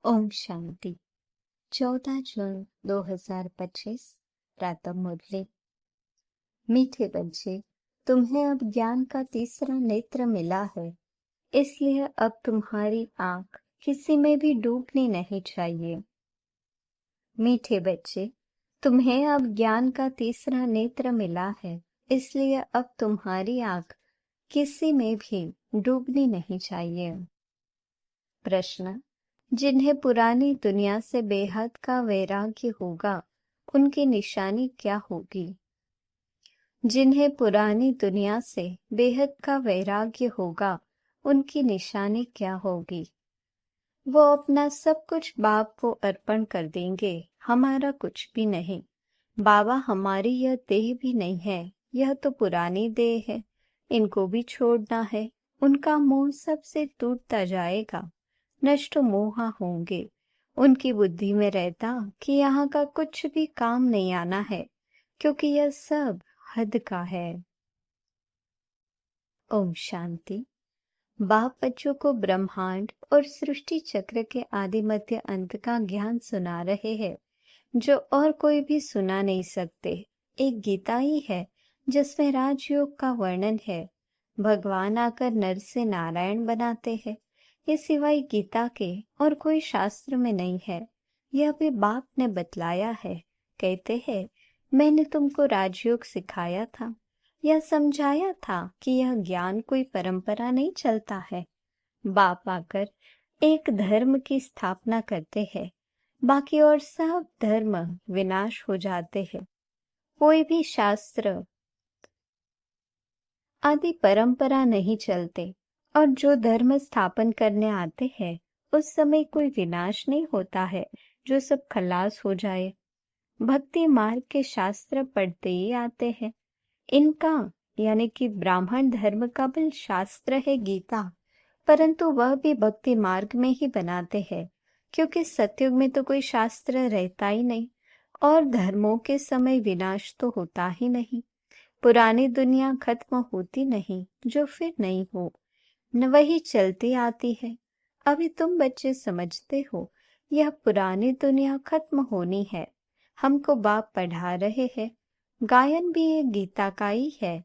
ओम शांति। 14 जून 2025 प्रातः मुरली। मीठे बच्चे, तुम्हें अब ज्ञान का तीसरा नेत्र मिला है, इसलिए अब तुम्हारी आंख किसी में भी डूबनी नहीं चाहिए। मीठे बच्चे, तुम्हें अब ज्ञान का तीसरा नेत्र मिला है, इसलिए अब तुम्हारी आंख किसी में भी डूबनी नहीं चाहिए। प्रश्न: जिन्हें पुरानी दुनिया से बेहद का वैराग्य होगा, उनकी निशानी क्या होगी? जिन्हें पुरानी दुनिया से बेहद का वैराग्य होगा, उनकी निशानी क्या होगी? वो अपना सब कुछ बाप को अर्पण कर देंगे, हमारा कुछ भी नहीं। बाबा, हमारी यह देह भी नहीं है, यह तो पुरानी देह है, इनको भी छोड़ना है। उनका मोह सबसे टूटता जाएगा, नष्ट मोहा होंगे। उनकी बुद्धि में रहता कि यहाँ का कुछ भी काम नहीं आना है, क्योंकि यह सब हद का है। ओम शांति। बाप बच्चों को ब्रह्मांड और सृष्टि चक्र के आदि मध्य अंत का ज्ञान सुना रहे हैं, जो और कोई भी सुना नहीं सकते। एक गीता ही है जिसमें राजयोग का वर्णन है। भगवान आकर नर से नारायण बनाते हैं। ये सिवाय गीता के और कोई शास्त्र में नहीं है। यह भी बाप ने बतलाया है। कहते हैं, मैंने तुमको राजयोग सिखाया था, यह समझाया था कि यह ज्ञान कोई परंपरा नहीं चलता है। बाप आकर एक धर्म की स्थापना करते हैं, बाकी और सब धर्म विनाश हो जाते हैं। कोई भी शास्त्र आदि परंपरा नहीं चलते, और जो धर्म स्थापन करने आते हैं उस समय कोई विनाश नहीं होता है, जो सब खलास हो जाए। भक्ति मार्ग के शास्त्र पढ़ते ही आते हैं। इनका यानी कि ब्राह्मण धर्म का भी शास्त्र है गीता, परंतु वह भी भक्ति मार्ग में ही बनाते हैं, क्योंकि सतयुग में तो कोई शास्त्र रहता ही नहीं, और धर्मों के समय विनाश तो होता ही नहीं। पुरानी दुनिया खत्म होती नहीं, जो फिर नहीं हो, न वही चलती आती है। अभी तुम बच्चे समझते हो, यह पुरानी दुनिया खत्म होनी है। हमको बाप पढ़ा रहे हैं। गायन भी एक गीता का ही है।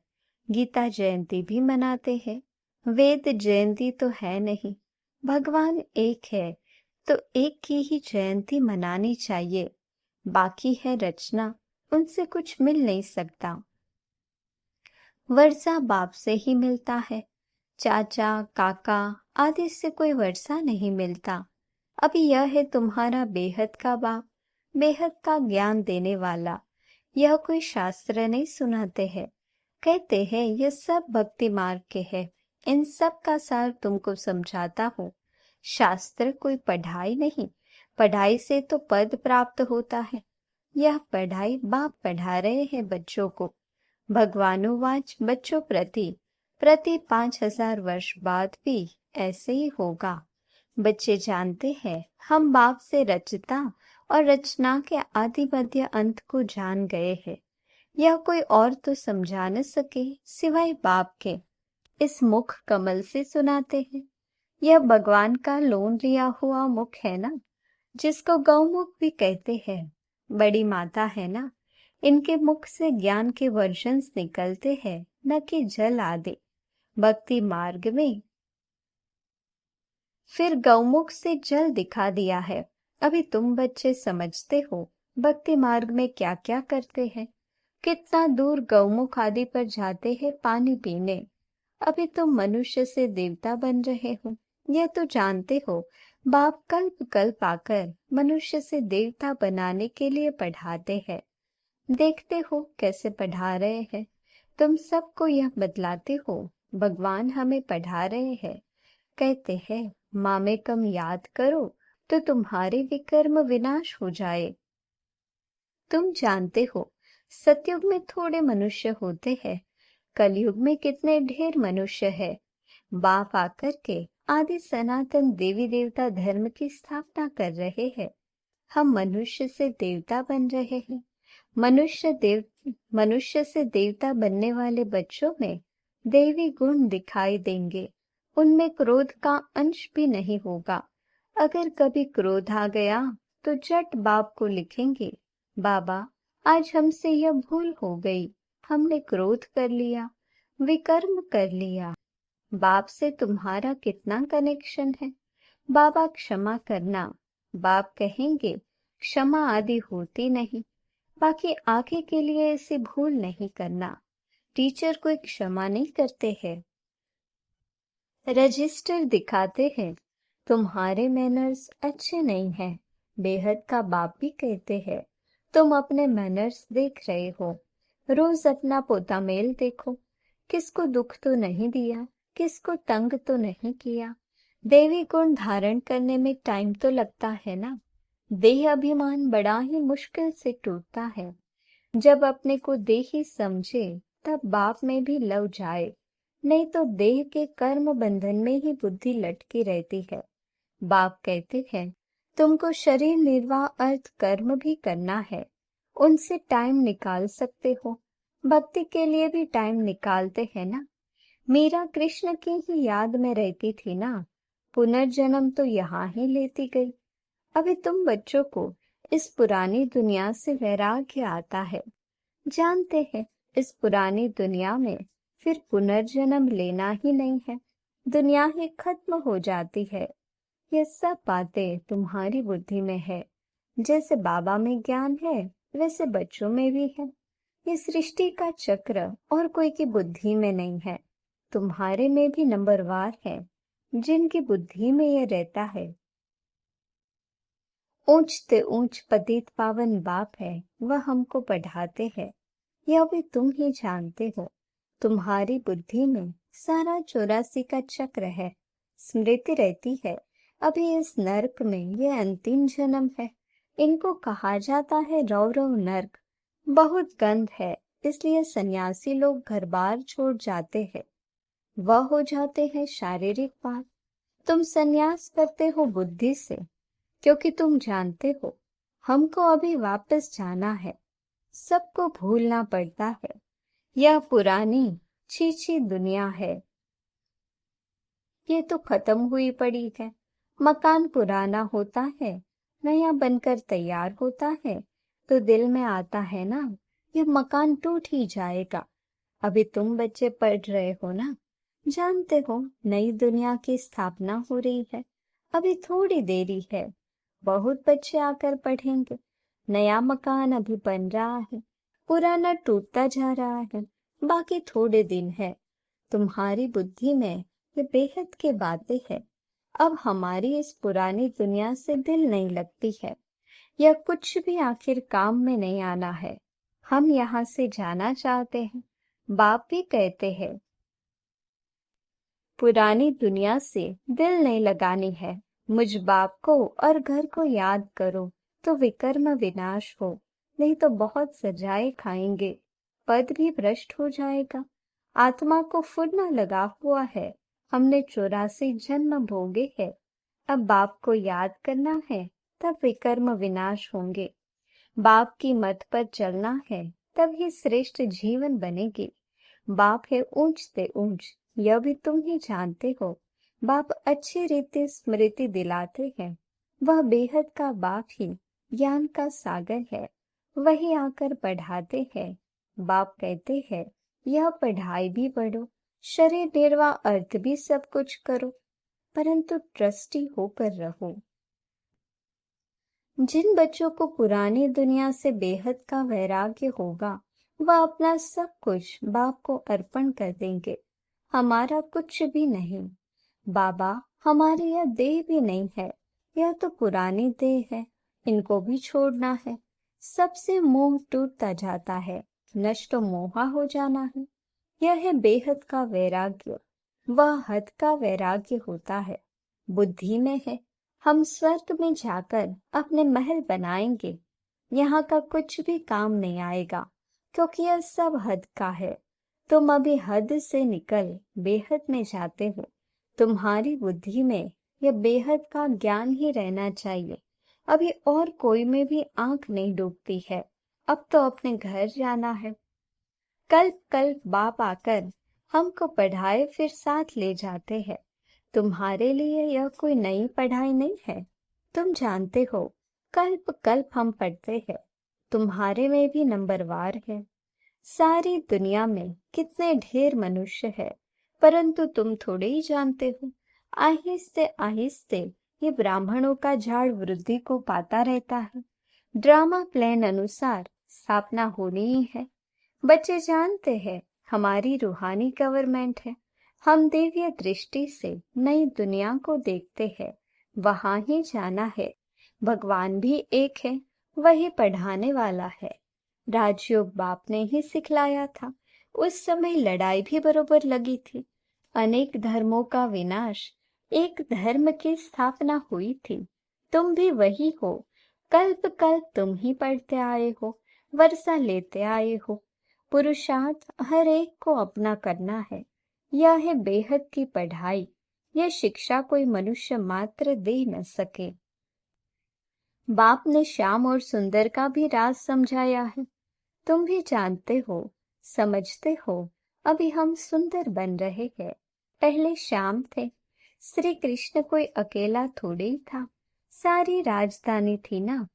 गीता जयंती भी मनाते हैं। वेद जयंती तो है नहीं। भगवान एक है, तो एक की ही जयंती मनानी चाहिए। बाकी है रचना, उनसे कुछ मिल नहीं सकता। वर्षा बाप से ही मिलता है। चाचा काका आदि से कोई वर्षा नहीं मिलता। अभी यह है तुम्हारा बेहद का बाप, बेहद का ज्ञान देने वाला। यह कोई शास्त्र नहीं सुनाते हैं। कहते हैं यह सब भक्ति मार्ग के है। इन सब का सार तुमको समझाता हूँ। शास्त्र कोई पढ़ाई नहीं, पढ़ाई से तो पद प्राप्त होता है। यह पढ़ाई बाप पढ़ा रहे हैं बच्चों को। भगवानुवाच बच्चों प्रति 5000 वर्ष बाद भी ऐसे ही होगा। बच्चे जानते हैं हम बाप से रचता और रचना के आदि मध्य अंत को जान गए हैं। यह कोई और तो समझा न सके सिवाय बाप के। इस मुख कमल से सुनाते हैं। यह भगवान का लोन लिया हुआ मुख है ना, जिसको गौमुख भी कहते हैं। बड़ी माता है ना, इनके मुख से ज्ञान के वर्जन्स निकलते हैं, न कि जल आदि। भक्ति मार्ग में फिर गौमुख से जल दिखा दिया है। अभी तुम बच्चे समझते हो भक्ति मार्ग में क्या क्या करते हैं। कितना दूर गौमुख आदि पर जाते हैं पानी पीने। अभी तुम मनुष्य से देवता बन रहे हो, यह तो जानते हो। बाप कल्प कल्प आकर मनुष्य से देवता बनाने के लिए पढ़ाते हैं। देखते हो कैसे पढ़ा रहे हैं। तुम सबको यह बतलाते हो भगवान हमें पढ़ा रहे हैं। कहते हैं मामेकम याद करो तो तुम्हारे विकर्म विनाश हो जाए। तुम जानते हो सतयुग में थोड़े मनुष्य होते हैं, कलयुग में कितने ढेर मनुष्य है। बाप आकर के आदि सनातन देवी देवता धर्म की स्थापना कर रहे हैं। हम मनुष्य से देवता बन रहे हैं। मनुष्य से देवता बनने वाले बच्चों में देवी गुण दिखाई देंगे। उनमें क्रोध का अंश भी नहीं होगा। अगर कभी क्रोध आ गया तो झट बाप को लिखेंगे, बाबा आज हमसे यह भूल हो गई, हमने क्रोध कर लिया, विकर्म कर लिया। बाप से तुम्हारा कितना कनेक्शन है, बाबा क्षमा करना। बाप कहेंगे क्षमा आदि होती नहीं, बाकी आगे के लिए ऐसी भूल नहीं करना। टीचर कोई क्षमा नहीं करते हैं, रजिस्टर दिखाते हैं तुम्हारे मैनर्स अच्छे नहीं हैं। बेहद का बाप भी कहते हैं तुम अपने मैनर्स देख रहे हो। रोज अपना पोता मेल देखो, किसको दुख तो नहीं दिया, किसको तंग तो नहीं किया। देवी गुण धारण करने में टाइम तो लगता है ना। देह अभिमान बड़ा ही मुश्किल से टूटता है। जब अपने को देही समझे तब बाप में भी लव जाए, नहीं तो देह के कर्म बंधन में ही बुद्धि लटकी रहती है। बाप कहते हैं तुमको शरीर निर्वाह अर्थ कर्म भी करना है, उनसे टाइम निकाल सकते हो। भक्ति के लिए भी टाइम निकालते हैं ना। मीरा कृष्ण की ही याद में रहती थी ना, पुनर्जन्म तो यहाँ ही लेती गई। अभी तुम बच्चों को इस पुरानी दुनिया से वैराग्य आता है, जानते हैं इस पुरानी दुनिया में फिर पुनर्जन्म लेना ही नहीं है, दुनिया ही खत्म हो जाती है। ये सब बातें तुम्हारी बुद्धि में है। जैसे बाबा में ज्ञान है वैसे बच्चों में भी है। ये सृष्टि का चक्र और कोई की बुद्धि में नहीं है, तुम्हारे में भी नंबरवार है जिनकी बुद्धि में ये रहता है। ऊंचते ऊंच पतित पावन बाप है, वह हमको पढ़ाते हैं, यह भी तुम ही जानते हो। तुम्हारी बुद्धि में सारा 84 का चक्र है, स्मृति रहती है। अभी इस नरक में ये अंतिम जन्म है, इनको कहा जाता है रौरव नरक। बहुत गंध है, इसलिए सन्यासी लोग घर बार छोड़ जाते हैं, वह हो जाते हैं शारीरिक बात। तुम सन्यास करते हो बुद्धि से, क्योंकि तुम जानते हो हमको अभी वापस जाना है। सबको भूलना पड़ता है, यह पुरानी छीछी दुनिया है, ये तो खत्म हुई पड़ी है। मकान पुराना होता है, नया बनकर तैयार होता है, तो दिल में आता है ना ये मकान टूट ही जाएगा। अभी तुम बच्चे पढ़ रहे हो ना, जानते हो नई दुनिया की स्थापना हो रही है, अभी थोड़ी देरी है। बहुत बच्चे आकर पढ़ेंगे, नया मकान अभी बन रहा है, पुराना टूटता जा रहा है, बाकी थोड़े दिन है। तुम्हारी बुद्धि में ये बेहद की बातें हैं। अब हमारी इस पुरानी दुनिया से दिल नहीं लगती है, यह कुछ भी आखिर काम में नहीं आना है। हम यहाँ से जाना चाहते हैं। बाप भी कहते हैं पुरानी दुनिया से दिल नहीं लगानी है, मुझ बाप को और घर को याद करो तो विकर्म विनाश हो, नहीं तो बहुत सजाए खाएंगे, पद भी भ्रष्ट हो जाएगा। आत्मा को फुरना लगा हुआ है, हमने 84 जन्म भोगे हैं, अब बाप को याद करना है, तब विकर्म विनाश होंगे। बाप की मत पर चलना है, तब ही श्रेष्ठ जीवन बनेगी। बाप है ऊंचते ऊंच, यह भी तुम ही जानते हो। बाप अच्छी रीति स्मृति दिलाते हैं, वह बेहद का बाप ही ज्ञान का सागर है, वही आकर पढ़ाते हैं। बाप कहते हैं यह पढ़ाई भी पढ़ो, शरीर निर्वाह अर्थ भी सब कुछ करो, परंतु ट्रस्टी होकर रहो। जिन बच्चों को पुरानी दुनिया से बेहद का वैराग्य होगा, वह अपना सब कुछ बाप को अर्पण कर देंगे। हमारा कुछ भी नहीं बाबा, हमारी यह देह भी नहीं है, यह तो पुरानी देह है, इनको भी छोड़ना है। सबसे मोह टूटता जाता है, नष्ट मोहा हो जाना है। यह है बेहद का वैराग्य, वह हद का वैराग्य होता है, बुद्धि में है। हम स्वर्ग में जाकर अपने महल बनाएंगे, यहाँ का कुछ भी काम नहीं आएगा, क्योंकि यह सब हद का है। तुम अभी हद से निकल बेहद में जाते हो, तुम्हारी बुद्धि में यह बेहद का ज्ञान ही रहना चाहिए। अभी और कोई में भी आंख नहीं डूबती है, अब तो अपने घर जाना है। कल्प कल्प बाप आकर हमको पढ़ाए फिर साथ ले जाते हैं, तुम्हारे लिए यह कोई नई पढ़ाई नहीं है। तुम जानते हो, कल्प कल्प हम पढ़ते हैं। तुम्हारे में भी नंबरवार है। सारी दुनिया में कितने ढेर मनुष्य है, परंतु तुम थोड़े ही जानते हो। आहिस्ते आहिस्ते ये ब्राह्मणों का झाड़ वृद्धि को पाता रहता है। ड्रामा प्लान अनुसार स्थापना होनी ही है। बच्चे जानते हैं, हमारी रूहानी गवर्नमेंट है। हम दिव्य दृष्टि से नई दुनिया को देखते हैं। वहां ही जाना है। भगवान भी एक है, वही पढ़ाने वाला है। राजयोग बाप ने ही सिखलाया था। उस समय लड़ाई भी बरोबर लगी थी। अनेक धर्मों का विनाश, एक धर्म की स्थापना हुई थी। तुम भी वही हो। कल्प कल्प तुम ही पढ़ते आए हो, वर्षा लेते आए हो। पुरुषार्थ हर एक को अपना करना है। यह है बेहद की पढ़ाई। यह शिक्षा कोई मनुष्य मात्र दे न सके। बाप ने श्याम और सुंदर का भी राज समझाया है। तुम भी जानते हो, समझते हो। अभी हम सुंदर बन रहे हैं। पहले श्याम थे। श्री कृष्ण कोई अकेला थोड़ी ही था, सारी राजधानी थी ना।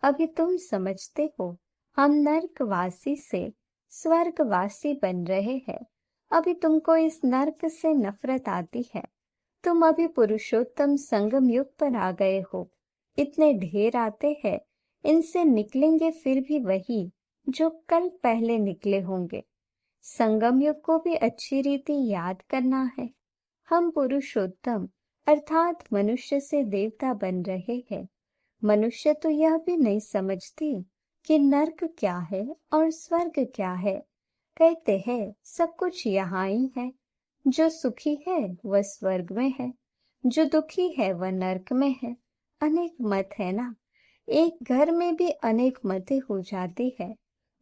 अभी तुम समझते हो, हम नर्कवासी से स्वर्गवासी बन रहे हैं। अभी तुमको इस नर्क से नफरत आती है। तुम अभी पुरुषोत्तम संगम युग पर आ गए हो। इतने ढेर आते हैं, इनसे निकलेंगे फिर भी वही जो कल पहले निकले होंगे। संगम युग को भी अच्छी रीति याद करना है। हम पुरुषोत्तम अर्थात मनुष्य से देवता बन रहे हैं। मनुष्य तो यह भी नहीं समझती कि नर्क क्या है और स्वर्ग क्या है। कहते हैं सब कुछ यहाँ ही है। जो सुखी है वह स्वर्ग में है, जो दुखी है वह नर्क में है। अनेक मत है ना। एक घर में भी अनेक मतें हो जाती है।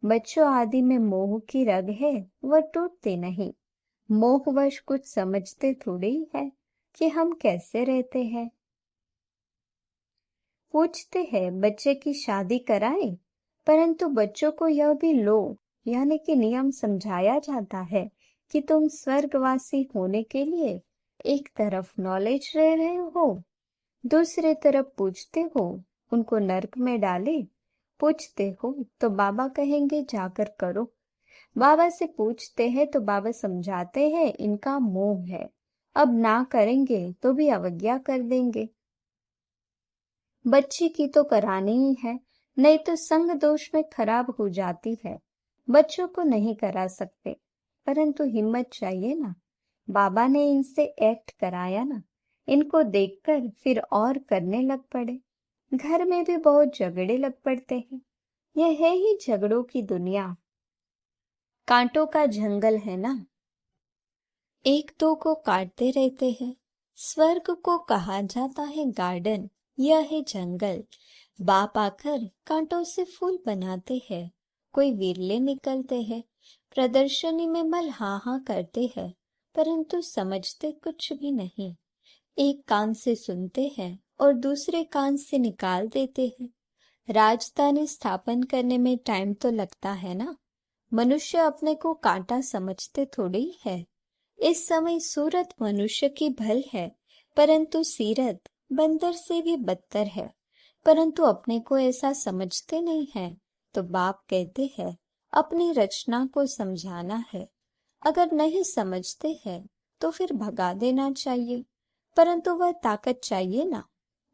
बच्चों आदि में मोह की रग है, वह टूटती नहीं। मोहवश कुछ समझते थोड़ी है कि हम कैसे रहते हैं। पूछते हैं बच्चे की शादी कराएं, परंतु बच्चों को यह भी लो यानी कि नियम समझाया जाता है कि तुम स्वर्गवासी होने के लिए एक तरफ नॉलेज ले रहे हो, दूसरे तरफ पूछते हो उनको नर्क में डाले। पूछते हो तो बाबा कहेंगे जाकर करो। बाबा से पूछते हैं तो बाबा समझाते हैं इनका मोह है, अब ना करेंगे तो भी अवज्ञा कर देंगे। बच्ची की तो करानी ही है, नहीं तो संग दोष में खराब हो जाती है। बच्चों को नहीं करा सकते, परंतु हिम्मत चाहिए ना। बाबा ने इनसे एक्ट कराया ना, इनको देखकर फिर और करने लग पड़े। घर में भी बहुत झगड़े लग पड़ते हैं। यह है ही झगड़ों की दुनिया। कांटों का जंगल है ना, एक दो को काटते रहते हैं। स्वर्ग को कहा जाता है गार्डन, यह है जंगल। बाप आकर कांटों से फूल बनाते हैं। कोई विरले निकलते हैं, प्रदर्शनी में मल हाँ हाँ करते हैं, परंतु समझते कुछ भी नहीं। एक कान से सुनते हैं और दूसरे कान से निकाल देते हैं। राजधानी स्थापन करने में टाइम तो लगता है ना। मनुष्य अपने को कांटा समझते थोड़ी है। इस समय सूरत मनुष्य की भल है, परंतु सीरत बंदर से भी बदतर है। परंतु अपने को ऐसा समझते नहीं है, तो बाप कहते हैं अपनी रचना को समझाना है। अगर नहीं समझते हैं तो फिर भगा देना चाहिए, परंतु वह ताकत चाहिए ना।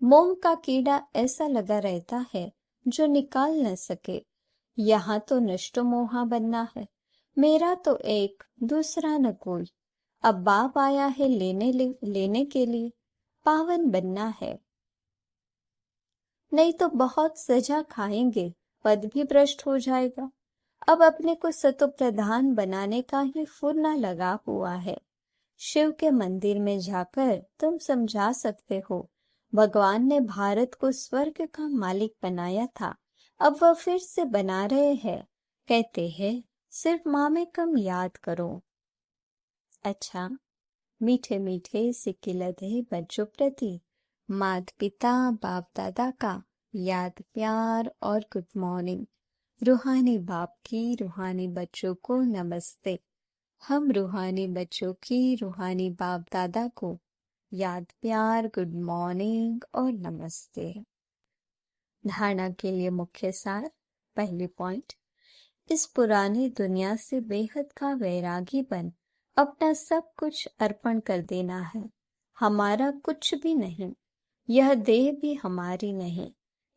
मोह का कीड़ा ऐसा लगा रहता है जो निकाल न सके। यहाँ तो नष्टो मोहा बनना है। मेरा तो एक, दूसरा न कोई। अब बाप आया है लेने के लिए, पावन बनना है। नहीं तो बहुत सजा खाएंगे, पद भी भ्रष्ट हो जाएगा। अब अपने को सतो प्रधान बनाने का ही फुरना लगा हुआ है। शिव के मंदिर में जाकर तुम समझा सकते हो, भगवान ने भारत को स्वर्ग का मालिक बनाया था, अब वह फिर से बना रहे हैं। कहते हैं सिर्फ माँ में कम याद करो। अच्छा, मीठे मीठे सिकिलधे बच्चों प्रति माता पिता बाप दादा का याद प्यार और गुड मॉर्निंग। रूहानी बाप की रूहानी बच्चों को नमस्ते। हम रूहानी बच्चों की रूहानी बाप दादा को याद प्यार, गुड मॉर्निंग और नमस्ते। धारणा के लिए मुख्य सार। पहली पॉइंट, इस पुरानी दुनिया से बेहद का वैरागी बन अपना सब कुछ अर्पण कर देना है। हमारा कुछ भी नहीं, यह देह भी हमारी नहीं,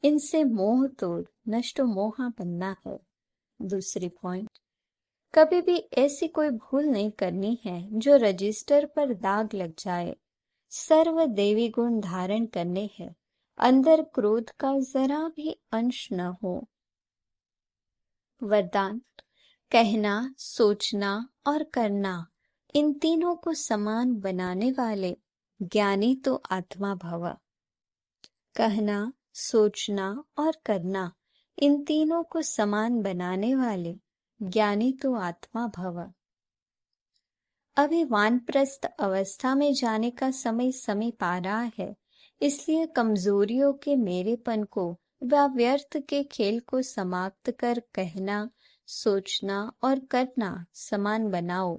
इनसे मोह तोड़ नष्ट मोहा बनना है। दूसरी पॉइंट, कभी भी ऐसी कोई भूल नहीं करनी है जो रजिस्टर पर दाग लग जाए। सर्व देवी गुण धारण करने हैं, अंदर क्रोध का जरा भी अंश न हो। वरदान, कहना, सोचना और करना, इन तीनों को समान बनाने वाले ज्ञानी तो आत्मा भव। कहना, सोचना और करना, इन तीनों को समान बनाने वाले ज्ञानी तो आत्मा भव। अभी वानप्रस्थ अवस्था में जाने का समय समीप आ रहा है, इसलिए कमजोरियों के मेरेपन को व व्यर्थ के खेल को समाप्त कर कहना, सोचना और करना समान बनाओ,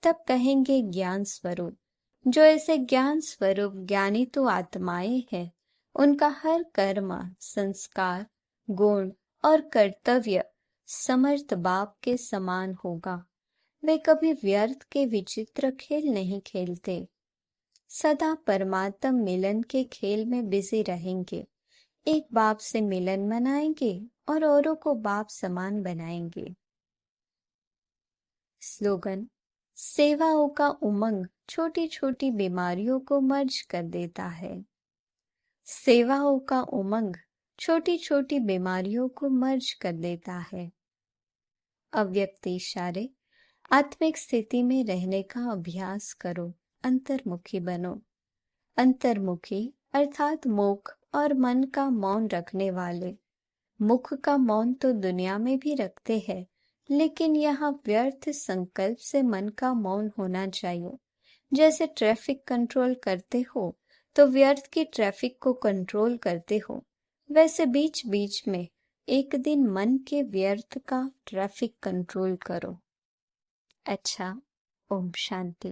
तब कहेंगे ज्ञान स्वरूप। जो ऐसे ज्ञान स्वरूप ज्ञानी तो आत्माएं हैं, उनका हर कर्म, संस्कार, गुण और कर्तव्य समर्थ बाप के समान होगा। वे कभी व्यर्थ के विचित्र खेल नहीं खेलते, सदा परमात्म मिलन के खेल में बिजी रहेंगे। एक बाप से मिलन मनाएंगे और औरों को बाप समान बनाएंगे। स्लोगन, सेवाओं का उमंग छोटी छोटी बीमारियों को मर्ज कर देता है। सेवाओं का उमंग छोटी छोटी बीमारियों को मर्ज कर देता है। अव्यक्त इशारे, आत्मिक स्थिति में रहने का अभ्यास करो, अंतर्मुखी बनो। अंतर्मुखी अर्थात मुख और मन का मौन रखने वाले। मुख का मौन तो दुनिया में भी रखते हैं, लेकिन यहाँ व्यर्थ संकल्प से मन का मौन होना चाहिए। जैसे ट्रैफिक कंट्रोल करते हो तो व्यर्थ की ट्रैफिक को कंट्रोल करते हो, वैसे बीच बीच में एक दिन मन के व्यर्थ का ट्रैफिक कंट्रोल करो। अच्छा, ओम शांति।